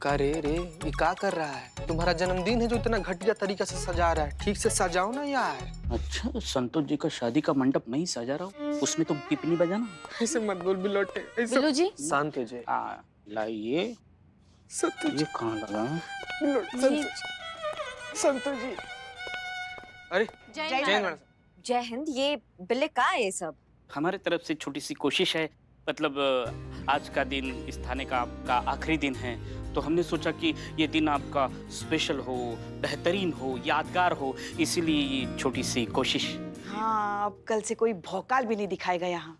का रे ये क्या कर रहा है? तुम्हारा जन्मदिन है जो इतना घटिया तरीका से सजा रहा है, ठीक से सजाओ ना यार। अच्छा, संतोष जी का शादी का मंडप मैं ही सजा रहा हूँ, उसमें तुम पिपनी बजाना। ऐसे मत बोल बिलोटे, ऐसे बिल्लू जी शांत हो जाए। लाइए, ये कहाँ लगा? संतोष जी। अरे जय मैडम। जय हिंद। ये बिल्ले का है ये सब? हमारे तरफ से छोटी सी कोशिश है, मतलब आज का दिन इस थाने का आपका आखिरी दिन है, तो हमने सोचा कि ये दिन आपका स्पेशल हो, बेहतरीन हो, यादगार हो, इसीलिए ये छोटी सी कोशिश। हाँ, अब कल से कोई भौकाल भी नहीं दिखाएगा यहाँ।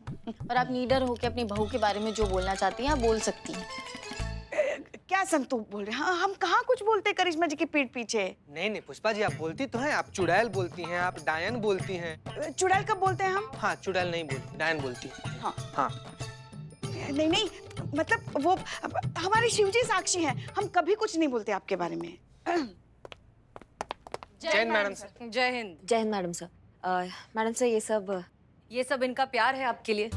और आप लीडर हो के अपनी बहू के बारे में जो बोलना चाहती हैं आप बोल सकती हैं। क्या संतू बोल रहे हैं? हाँ, हम कहाँ कुछ बोलते करिश्मा जी के पीठ पीछे। नहीं पुष्पा जी, आप बोलती तो हैं, आप चुड़ैल बोलती हैं, आप डायन बोलती हैं। चुड़ैल कब बोलते हैं हम? हाँ, चुड़ैल नहीं बोलती, डायन बोलती है। हाँ हाँ। नहीं, मतलब वो हमारे शिवजी साक्षी हैं, हम कभी कुछ नहीं बोलते आपके बारे में। जय मैडम सर। जय हिंद। जय Hind madam sir. Madam sir ये सब इनका प्यार है आपके लिए।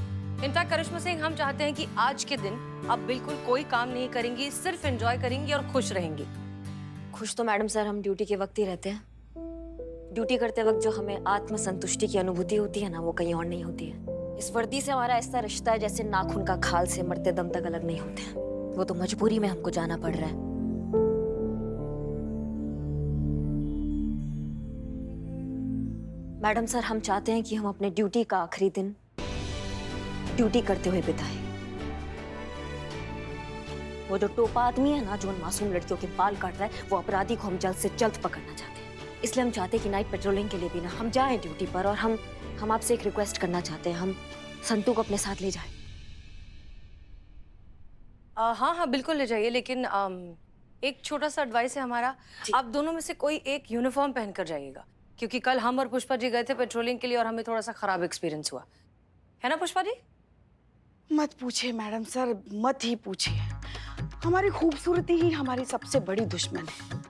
इनफैक्ट करिश्मा सिंह, हम चाहते हैं कि आज के दिन आप बिल्कुल कोई काम नहीं करेंगी, सिर्फ एंजॉय करेंगी और खुश रहेंगी। खुश तो मैडम सर हम ड्यूटी के वक्त ही रहते हैं। ड्यूटी करते वक्त जो हमें आत्मसंतुष्टि की अनुभूति होती है ना, वो कहीं और नहीं होती है। इस वर्दी से हमारा ऐसा रिश्ता है जैसे नाखून का खाल से मरते दम तक अलग नहीं होते हैं। वो तो मजबूरी में हमको जाना पड़ रहा है। मैडम सर, हम चाहते हैं कि हम अपने ड्यूटी का आखिरी दिन ड्यूटी करते हुए बिताएं। वो जो टोपा आदमी है ना, जो उन मासूम लड़कियों के बाल काट रहा है, वो अपराधी को हम जल्द से जल्द पकड़ना चाहते हैं। इसलिए हम चाहते हैं कि नाइट पेट्रोलिंग के लिए भी ना हम जाएं ड्यूटी पर, और हम आपसे एक रिक्वेस्ट करना चाहते हैं, हम संतू को अपने साथ ले जाएं। हाँ बिल्कुल ले जाइए, लेकिन एक छोटा सा एडवाइस है हमारा, आप दोनों में से कोई एक यूनिफॉर्म पहन कर जाइएगा, क्योंकि कल हम और पुष्पा जी गए थे पेट्रोलिंग के लिए और हमें थोड़ा सा खराब एक्सपीरियंस हुआ है ना पुष्पा जी? मत पूछिए मैडम सर, मत ही पूछिए। हमारी खूबसूरती ही हमारी सबसे बड़ी दुश्मन है।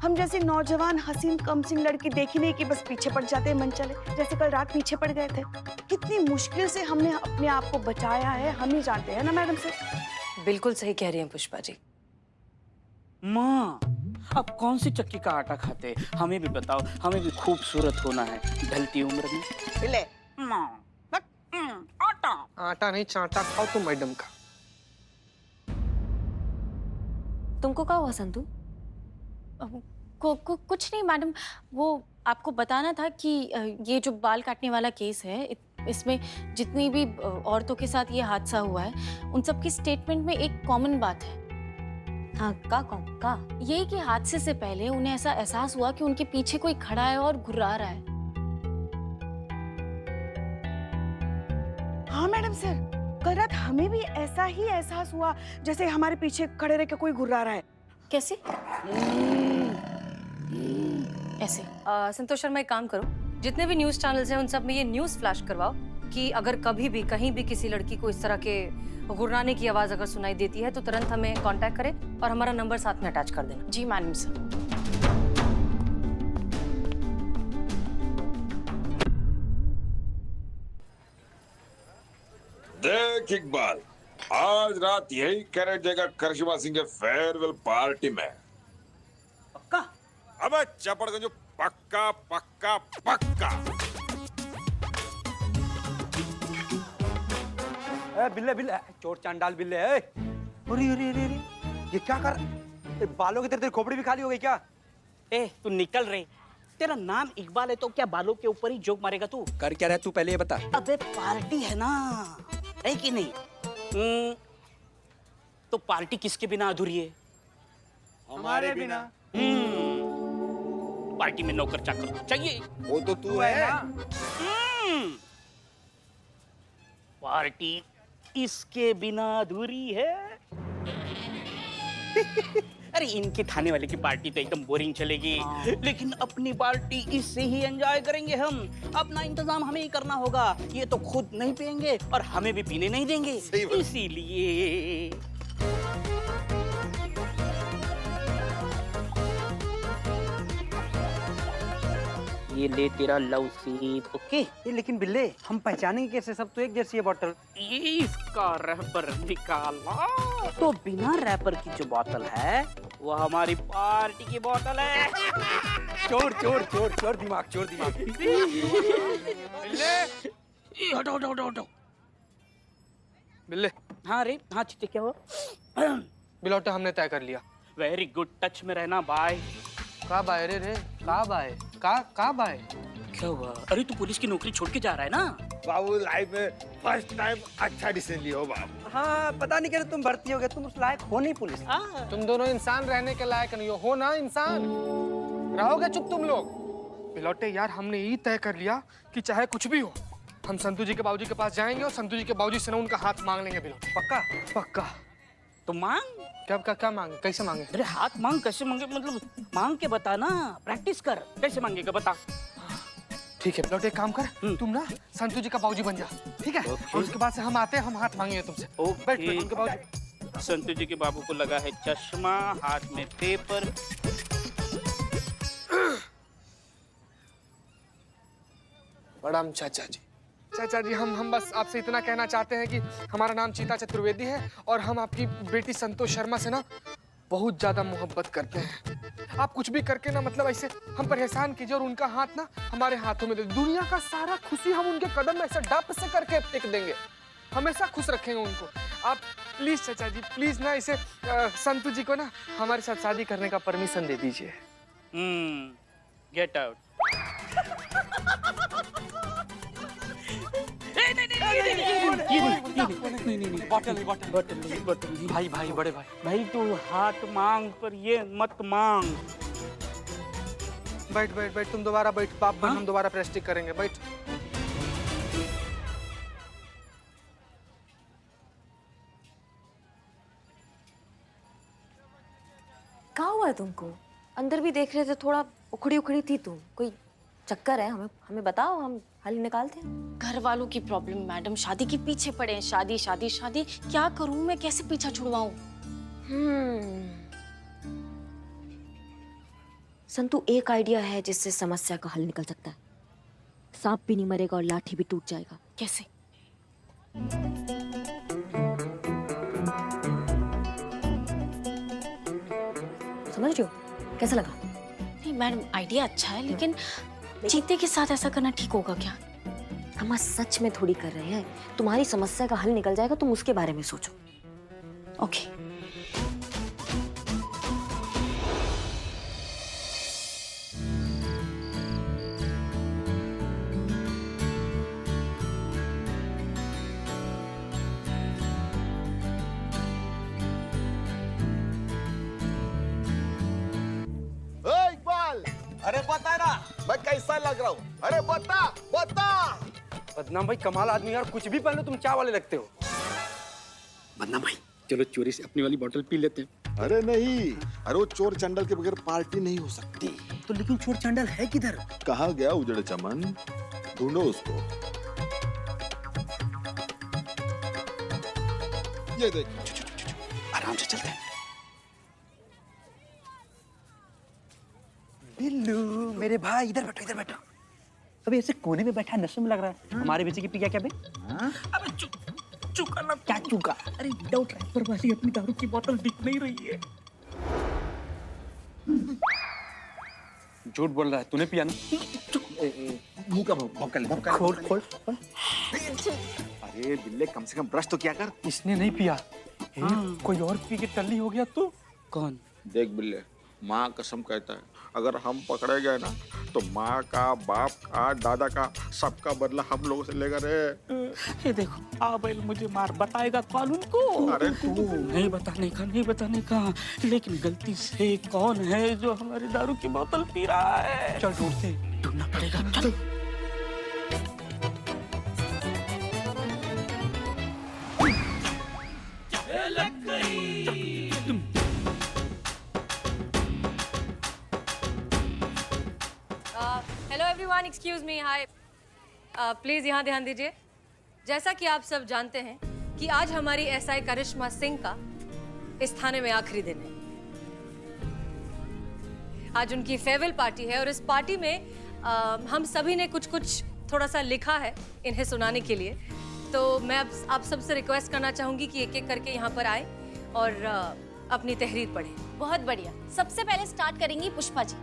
हम जैसे नौजवान हसीन कमसिन लड़की देखी नहीं कि बस पीछे पड़ जाते हैं मन चले, जैसे कल रात पीछे पड़ गए थे। कितनी मुश्किल से हमने अपने आप को बचाया है, हम ही जानते हैं ना मैडम सर। बिल्कुल सही कह रही हैं पुष्पा जी। माँ, अब कौन सी चक्की का आटा खाते, हमें भी बताओ, हमें भी खूबसूरत होना है ढलती उम्र में। ले माँ, आटा आटा नहीं चाटा खाओ तुम मैडम का। तुमको क्या हुआ संतू? कुछ नहीं मैडम, वो आपको बताना था कि ये जो बाल काटने वाला केस है, इसमें जितनी भी औरतों के साथ ये हादसा हुआ है, उन सबकी स्टेटमेंट में एक कॉमन बात है। हाँ, का ये कि हादसे से पहले उन्हें ऐसा एहसास हुआ कि उनके पीछे कोई खड़ा है और घुर्रा रहा है। हाँ मैडम सर, कल रात हमें भी ऐसा ही एहसास हुआ जैसे हमारे पीछे खड़े रह के कोई घुर्रा रहा है। कैसे? ऐसे। संतोष शर्मा, एक काम करो, जितने भी न्यूज चैनल्स हैं उन सब में ये न्यूज फ्लैश करवाओ कि अगर कभी भी कहीं भी किसी लड़की को इस तरह के गुर्राने की आवाज अगर सुनाई देती है तो तुरंत हमें कांटेक्ट करें और हमारा नंबर साथ में अटैच कर देना। जी मैडम सर। देख इकबाल, आज रात यही कैरेट देगा करिश्मा सिंह के फेयरवेल पार्टी में। पक्का? अबे चपड़गंज, पक्का पक्का पक्का। बिल्ले बिल्ले, चोर चांडाल बिल्ले। अरे अरे अरे अरे, ये क्या कर? बालों की तेरे खोपड़ी भी खाली हो गई क्या? तू निकल रही। तेरा नाम इकबाल है तो क्या बालों के ऊपर ही जोक मारेगा तू? कर क्या रहा है तू, पहले ये बता। अबे पार्टी है ना, है कि नहीं? तो पार्टी किसके बिना अधूरी है? हमारे बिना। पार्टी में नौकर चाकर तो चाहिए। वो तो तू है। पार्टी इसके बिना अधूरी है। अरे इनके थाने वाले की पार्टी तो एकदम बोरिंग चलेगी, लेकिन अपनी पार्टी इससे ही एंजॉय करेंगे हम। अपना इंतजाम हमें ही करना होगा। ये तो खुद नहीं पियेंगे और हमें भी पीने नहीं देंगे, इसीलिए। ये ले तेरा लव सीट। ओके, ये लेकिन बिल्ले हम पहचानेंगे कैसे? सब तो एक जैसी है बॉटल। ये इसका रैपर निकाला तो बिना रैपर की जो बोतल है वो हमारी पार्टी की बोतल है। चोर चोर चोर चोर दिमाग, चोर दिमाग। बिल्ले हटो हटो हटो हटो। बिल्ले हाँ रे, हाँ चिट्टे क्या हुआ? बिलौटे हमने तय कर लिया। वेरी गुड, टच में रहना बाय। का बाय रे का बाय का बाय? क्या हुआ? अरे तू पुलिस की नौकरी छोड़ के जा रहा है ना? बाबू लाइफ में फर्स्ट टाइम अच्छा डिसीजन लिया हो बाबू। हाँ, पता नहीं कैसे तुम भर्ती हो गए, तुम उस लायक हो नहीं पुलिस। तुम दोनों इंसान रहने के लायक नहीं हो ना इंसान? रहोगे चुप तुम लोग? बिलौटे यार, हमने यही तय कर लिया कि चाहे कुछ भी हो हम संतू जी के बाबूजी के पास जाएंगे और संतू जी के बाबूजी से ना उनका हाथ मांग लेंगे। बिलौटे पक्का? पक्का। तो मांग। क्या मांगे? कैसे मांगे? अरे हाथ मांग कैसे मांगे? मतलब मांग के बता ना, प्रैक्टिस कर। कैसे मांगेगा बता। ठीक है बिलौटे, एक काम कर, तुम ना संतू जी का बाबूजी बन जा, ठीक है? और उसके बाद से हम आते हैं, हम हाथ मांगेंगे तुमसे। बैठ उनके बाबूजी। संतू जी के बाबू को लगा है चश्मा, हाथ में पेपर। प्रणाम चाचा जी। चाचा जी, हम बस आपसे इतना कहना चाहते हैं कि हमारा नाम चीता चतुर्वेदी है और हम आपकी बेटी संतोष शर्मा से ना बहुत ज्यादा मोहब्बत करते हैं। आप कुछ भी करके ना मतलब ऐसे हम पर एहसान कीजिए और उनका हाथ ना हमारे हाथों में दे। दुनिया का सारा खुशी हम उनके कदम में ऐसे डप से करके टेक देंगे, हमेशा खुश रखेंगे उनको। आप प्लीज चाचा जी, प्लीज ना इसे संतू जी को ना हमारे साथ शादी करने का परमिशन दे दीजिए। Get out. नहीं, बोतल। भाई भाई, बड़े भाई। भाई तू हाथ मांग पर ये मत मांग। बैठ तुम दोबारा बैठ बाप बन, हम दोबारा प्रेस्टिक करेंगे। बैठ। क्या हुआ है तुमको? अंदर भी देख रहे थे, थोड़ा उखड़ी थी तुम। कोई चक्कर है? हमें बताओ, हम हल निकालते हैं। घर वालों की प्रॉब्लम मैडम, शादी के पीछे पड़े हैं। शादी शादी शादी, क्या करूं मैं? कैसे पीछा छुड़वाऊं? संतु, एक आइडिया है जिससे समस्या का हल निकल सकता है। सांप भी नहीं मरेगा और लाठी भी टूट जाएगा। कैसे? समझ रहे हो? कैसा लगा? नहीं मैडम, आइडिया अच्छा है, लेकिन चीते के साथ ऐसा करना ठीक होगा क्या? हम सच में थोड़ी कर रहे हैं। तुम्हारी समस्या का हल निकल जाएगा, तुम उसके बारे में सोचो। ओके। इकबाल, अरे बता ना मैं कैसा लग रहा हूँ? अरे बता। बदनाम भाई कमाल आदमी यार, कुछ भी पहन लो तुम चाय वाले लगते हो। बदनाम भाई, चलो चोरी से अपनी वाली बोतल पी लेते हैं। अरे नहीं, अरे वो चोर चंडल के बगैर पार्टी नहीं हो सकती। तो लेकिन चोर चांडल है किधर? कहाँ गया उजड़े चमन? ढूंढो उसको। ये देख। आराम से चलते हैं। बिल्लू मेरे भाई, इधर बैठो। अबे ऐसे कोने में बैठा नशे में लग रहा है। हमारे बेचे की पी क्या बे? अबे चुका ना। क्या चुका? अरे डाउट रैपर वाली अपनी दारू की बोतल दिख नहीं रही है। झूठ बोल रहा है, तूने पिया ना? मुंह का भौंकल खोल। अरे बिल्ले, कम से कम ब्रश तो क्या कर। इसने नहीं पिया। कोई और पी के टल्ली हो गया तू। कौन? देख बिल्ले, माँ कसम कहता है अगर हम पकड़े गए ना तो माँ का, बाप का, दादा का, सबका बदला हम लोगों से लेगा रे। ये देखो, आबेल मुझे मार बताएगा कानून को। अरे तू नहीं बताने का। लेकिन गलती से कौन है जो हमारी दारू की बोतल पी रहा है? चल ढूंढते। ढूंढना पड़ेगा, चल। Hello everyone, excuse me, hi. Please यहाँ ध्यान दीजिए। जैसा कि आप सब जानते हैं कि आज हमारी एसआई करिश्मा सिंह का इस थाने में आखिरी दिन है। आज उनकी फेयरवेल पार्टी है और इस पार्टी में हम सभी ने कुछ कुछ थोड़ा सा लिखा है इन्हें सुनाने के लिए, तो मैं अब आप सबसे रिक्वेस्ट करना चाहूंगी कि एक एक करके यहाँ पर आए और अपनी तहरीर पढ़ें। बहुत बढ़िया। सबसे पहले स्टार्ट करेंगी पुष्पा जी।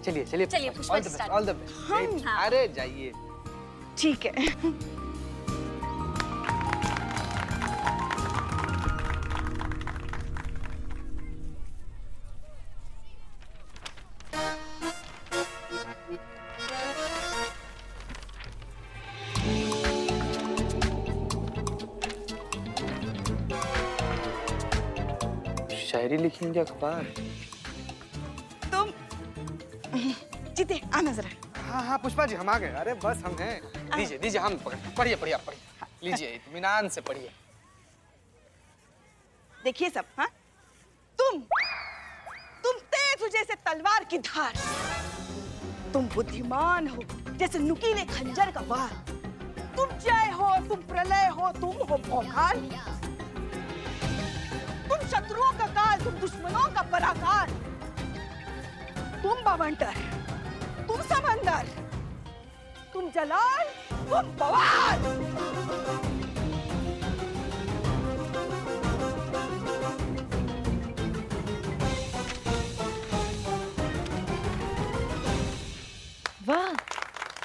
चलिए चलिए चलिए, Pushpa ji start। All the best. अरे जाइए। ठीक है। शायरी लिखेंगे अखबार। तुम जीते आना जरा। हाँ हाँ पुष्पा जी हम आ गए। अरे बस हम हैं। दीजिए दीजिए हम पढ़िए पढ़िए आप पढ़िए। लीजिए इत्मीनान से पढ़िए। देखिए सब, हाँ तुम तेज हो जैसे तलवार की धार, तुम बुद्धिमान हो जैसे नुकीले खंजर का वार, तुम जय हो, तुम प्रलय हो, तुम हो भौकाल, तुम शत्रुओं का काल, तुम दुश्मनों का पराकार, तुम बवंटर, तुम समंदर, तुम जलाल, तुम बवाल। वाह,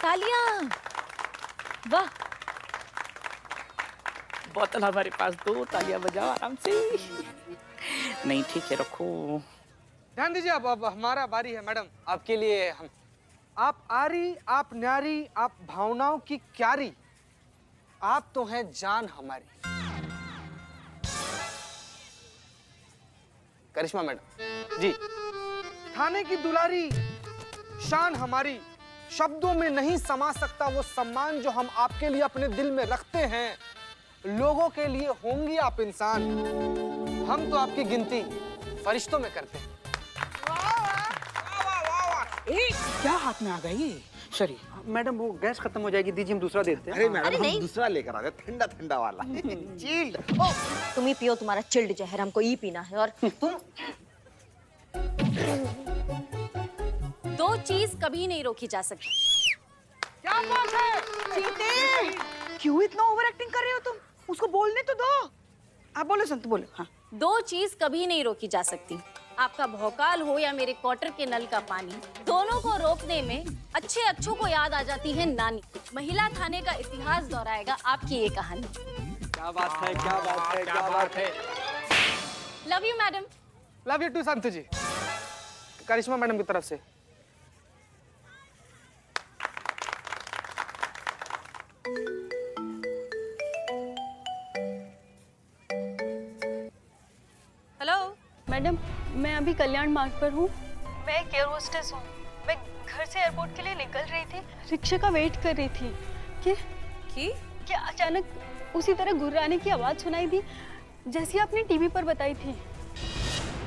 तालियां। वाह, बोतल हमारे पास दो, तालियां बजाओ आराम से। नहीं ठीक है, रखो। ध्यान दीजिए अब हमारा बारी है मैडम। आपके लिए हम आप आरी, आप न्यारी, आप भावनाओं की क्यारी, आप तो हैं जान हमारी। करिश्मा मैडम जी। थाने की दुलारी, शान हमारी, शब्दों में नहीं समा सकता वो सम्मान जो हम आपके लिए अपने दिल में रखते हैं। लोगों के लिए होंगी आप इंसान, हम तो आपकी गिनती फरिश्तों में करते हैं। क्या हाथ में आ गई? सॉरी मैडम, वो गैस खत्म हो जाएगी, दीजिए हम दूसरा देते हैं। अरे मैडम हम दूसरा लेकर आ रहे, ठंडा ठंडा वाला। चिल्ड। तुम ही पियो, तुम्हारा चिल्ड जहर हमको ही पीना है। और तुम दो चीज कभी नहीं रोकी जा सकती। क्या बात है? चीते, क्यों इतना ओवर एक्टिंग कर रहे हो तुम? उसको बोलने तो दो। आप बोलो संतु, बोलो। हाँ। दो चीज कभी नहीं रोकी जा सकती, आपका भौकाल हो या मेरे क्वार्टर के नल का पानी। दोनों को रोकने में अच्छे अच्छों को याद आ जाती है नानी। महिला थाने का इतिहास दोहराएगा आपकी ये कहानी। क्या बात है, क्या बात है, क्या बात है। Love you madam. Love you too Santu ji. Karishma madam की तरफ से। हेलो मैडम, मैं अभी कल्याण मार्ग पर हूँ। मैं एक एयर होस्टेस हूँ। मैं घर से एयरपोर्ट के लिए निकल रही थी, रिक्शा का वेट कर रही थी कि अचानक उसी तरह गुर्राने की आवाज़ सुनाई दी जैसी आपने टीवी पर बताई थी।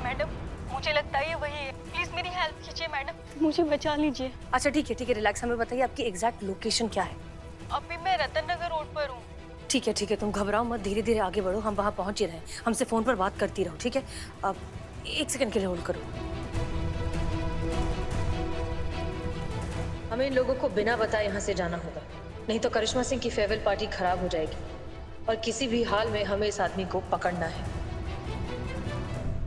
मैडम, मुझे लगता है ये वही है। प्लीज मेरी हेल्प कीजिए मैडम, मुझे बचा लीजिए। अच्छा ठीक है रिलैक्स। हमें बताइए आपकी एग्जैक्ट लोकेशन क्या है? अभी मैं रतन नगर रोड पर हूँ। ठीक है तुम घबराओ मत, धीरे धीरे आगे बढ़ो, हम वहाँ पहुँच ही रहे हैं। हमसे फोन पर बात करती रहो, ठीक है? अब एक सेकंड के लिए होल्ड करो। हमें इन लोगों को बिना बताए यहाँ से जाना होगा, नहीं तो करिश्मा सिंह की फेयरवेल पार्टी खराब हो जाएगी और किसी भी हाल में हमें इस आदमी को पकड़ना है।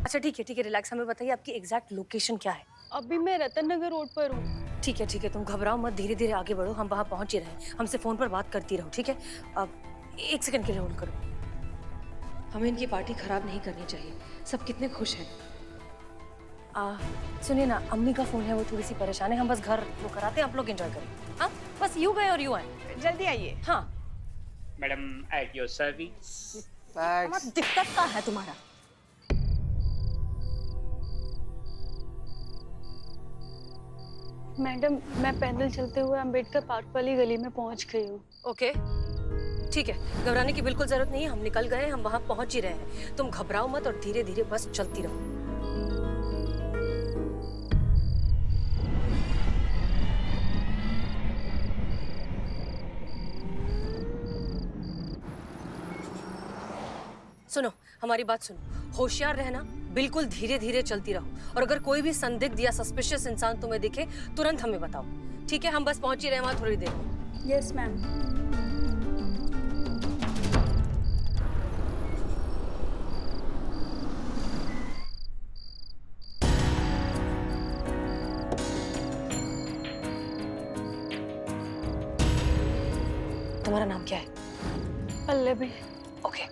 अच्छा ठीक है रिलैक्स। हमें बताइए आपकी एग्जैक्ट लोकेशन क्या है? अभी मैं रतन नगर रोड पर हूँ। ठीक है तुम घबराओ मत, धीरे धीरे आगे बढ़ो, हम वहाँ पहुँच ही रहे हैं। हमसे फोन पर बात करती रहो, ठीक है? अब एक सेकंड के लिए होल्ड करो। हमें इनकी पार्टी खराब नहीं करनी चाहिए, सब कितने खुश हैं। सुनिए ना, अम्मी का फोन है, वो थोड़ी सी परेशान है। हम बस घर वो कराते हैं, आप लोग एंजॉय करें। हाँ बस यू गए और यू आए। जल्दी आइए। हाँ मैडम एट योर सर्विस। दिक्कत का है तुम्हारा? मैडम, मैं पैदल चलते हुए अंबेडकर पार्क वाली गली में पहुँच गई हूँ। ओके ठीक है, घबराने की बिल्कुल जरूरत नहीं है। हम निकल गए, हम वहाँ पहुँच ही रहे हैं। तुम घबराओ मत और धीरे धीरे बस चलती रहो। सुनो, हमारी बात सुनो, होशियार रहना, बिल्कुल धीरे धीरे चलती रहो और अगर कोई भी संदिग्ध या सस्पिशियस इंसान तुम्हें दिखे तुरंत हमें बताओ, ठीक है? हम बस पहुंच ही रहे वहां थोड़ी देर में। Yes ma'am. तुम्हारा नाम क्या है? पल्लवी। ओके,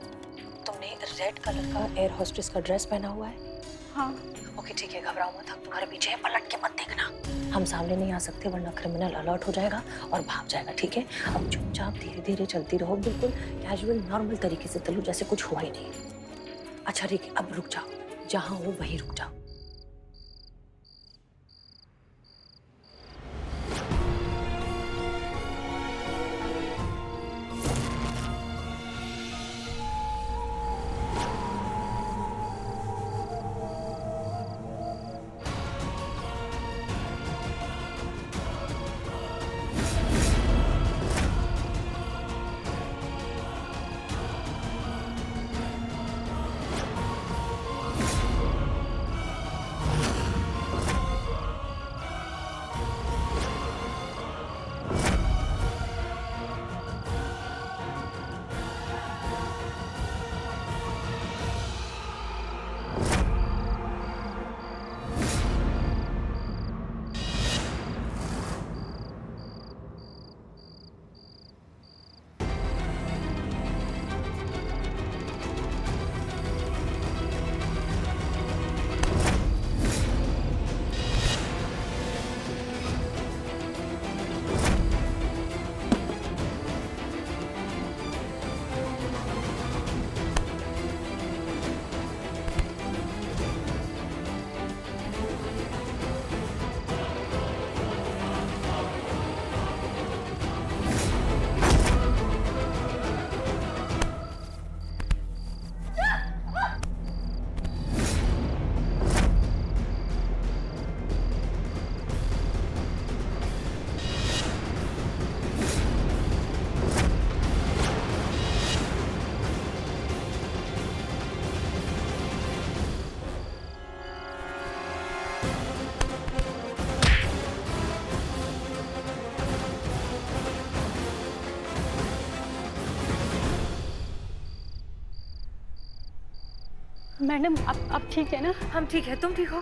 तुमने रेड कलर का एयर होस्टेस का ड्रेस पहना हुआ है? हाँ। ओके ठीक है, घबराओ मत, हम तुम्हारे पीछे हैं, पलट के मत देखना। हम सामने नहीं आ सकते वरना क्रिमिनल अलर्ट हो जाएगा और भाग जाएगा, ठीक है? अब चुपचाप धीरे धीरे चलती रहो, बिल्कुल कैजुअल नॉर्मल तरीके से चलो, जैसे कुछ हुआ ही नहीं। अच्छा ठीक है, अब रुक जाओ, जहाँ हो वहीं रुक जाओ। मैडम आप ठीक है ना? हम ठीक है, तुम ठीक हो?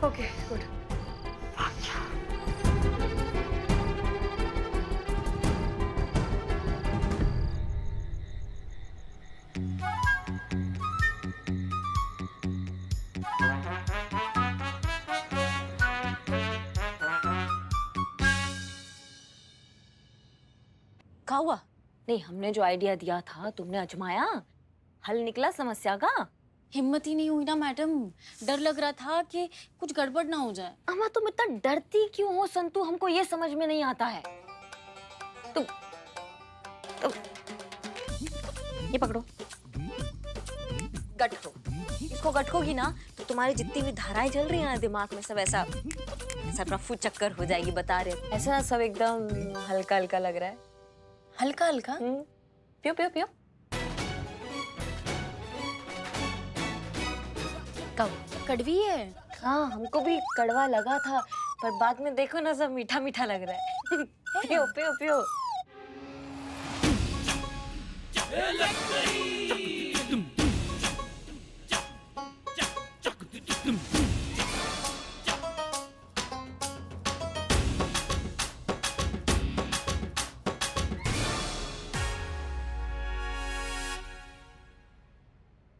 Okay good. क्या हुआ? नहीं, हमने जो आइडिया दिया था तुमने आजमाया, हल निकला समस्या का? हिम्मत ही नहीं हुई ना मैडम, डर लग रहा था कि कुछ गड़बड़ ना हो जाए। अम्मा तुम इतना डरती क्यों हो संतू? हमको ये समझ में नहीं आता है। तुम ये पकड़ो, गठो। इसको गठोगी ना तो तुम्हारी जितनी भी धाराएं चल रही हैं ना दिमाग में, सब ऐसा रफू चक्कर हो जाएगी, बता रहे। ऐसा सब एकदम हल्का हल्का लग रहा है। हल्का हल्का? पियो पियो पियो। कड़वी है। हाँ, हमको भी कड़वा लगा था, पर बाद में देखो ना सब मीठा मीठा लग रहा है। पियो पियो पियो।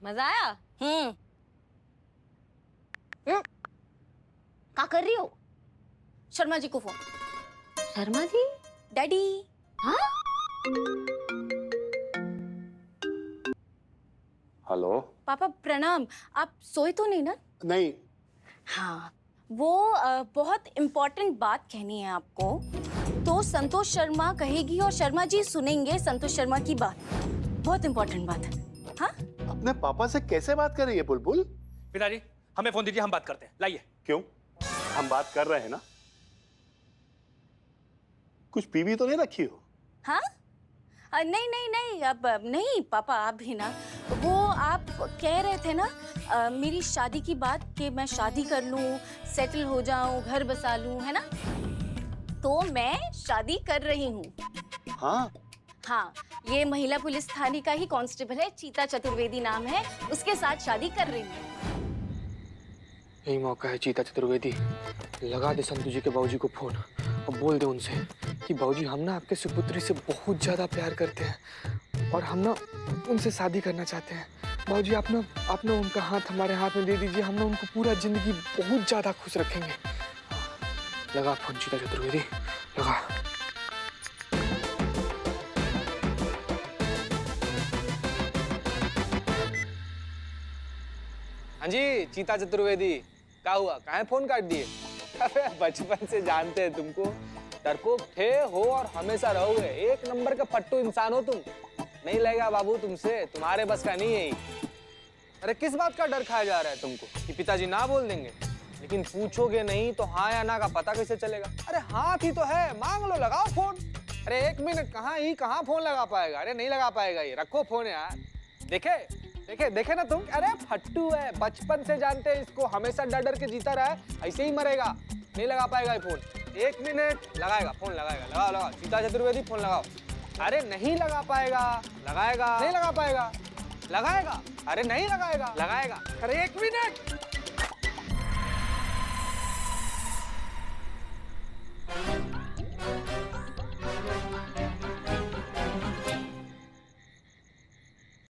मजा आया? क्या कर रही हो? शर्मा जी को फोन। शर्मा जी? डैडी। हाँ? हेलो। पापा प्रणाम, आप सोए तो नहीं ना? नहीं। हाँ, वो बहुत इम्पोर्टेंट बात कहनी है आपको। तो संतोष शर्मा कहेगी और शर्मा जी सुनेंगे संतोष शर्मा की बात। बहुत इम्पोर्टेंट बात है। हाँ? अपने पापा से कैसे बात कर रही है बुलबुल? पिताजी हमें फोन दीजिए, हम बात करते हैं, लाइए। क्यों? हम बात कर रहे हैं ना। कुछ पीवी तो नहीं रखी हो? हाँ? नहीं नहीं नहीं, अब नहीं पापा, आप भी ना, वो आप कह रहे थे ना मेरी शादी की बात कि मैं शादी कर लूं, सेटल हो जाऊं, घर बसा लूं, है ना? तो मैं शादी कर रही हूँ। हाँ हाँ, ये महिला पुलिस थाने का ही कांस्टेबल है, चीता चतुर्वेदी नाम है, उसके साथ शादी कर रही हूँ। यही मौका है चीता चतुर्वेदी, लगा दे संतु जी के बाबूजी को फोन और बोल दे उनसे कि बाबूजी हम ना आपके सुपुत्री से बहुत ज्यादा प्यार करते हैं और हम ना उनसे शादी करना चाहते हैं। बाबूजी आप ना उनका हाथ हमारे हाथ में दे दीजिए, हम ना उनको पूरा जिंदगी बहुत ज्यादा खुश रखेंगे। लगा फोन चीता चतुर्वेदी, लगा। हाँ जी चीता चतुर्वेदी, क्या हुआ, काहे फोन काट दिए? अरे बचपन से जानते हैं तुमको, डरपोक थे हो और हमेशा रहोगे, एक नंबर का पट्टू इंसान हो तुम। नहीं लगेगा बाबू तुमसे, तुम्हारे बस का नहीं है ये। अरे किस बात का डर खाया जा रहा है तुमको कि पिताजी ना बोल देंगे? लेकिन पूछोगे नहीं तो हाँ या ना का पता कैसे चलेगा? अरे हाथ ही तो है, मांग लो, लगाओ फोन। अरे एक मिनट, कहाँ फोन लगा पाएगा? अरे नहीं लगा पाएगा ये, रखो फोन यार। देखे ना तुम, अरे फट्टू है, बचपन से जानते हैं इसको, हमेशा डर के जीता रहा है, ऐसे ही मरेगा, नहीं लगा पाएगा ये फोन। एक मिनट, लगाएगा फोन, लगाएगा, लगाओ चीता चतुर्वेदी फोन लगाओ। अरे नहीं लगा पाएगा, लगाएगा, नहीं लगा पाएगा, लगाएगा, अरे नहीं लगाएगा, लगाएगा। अरे एक मिनट,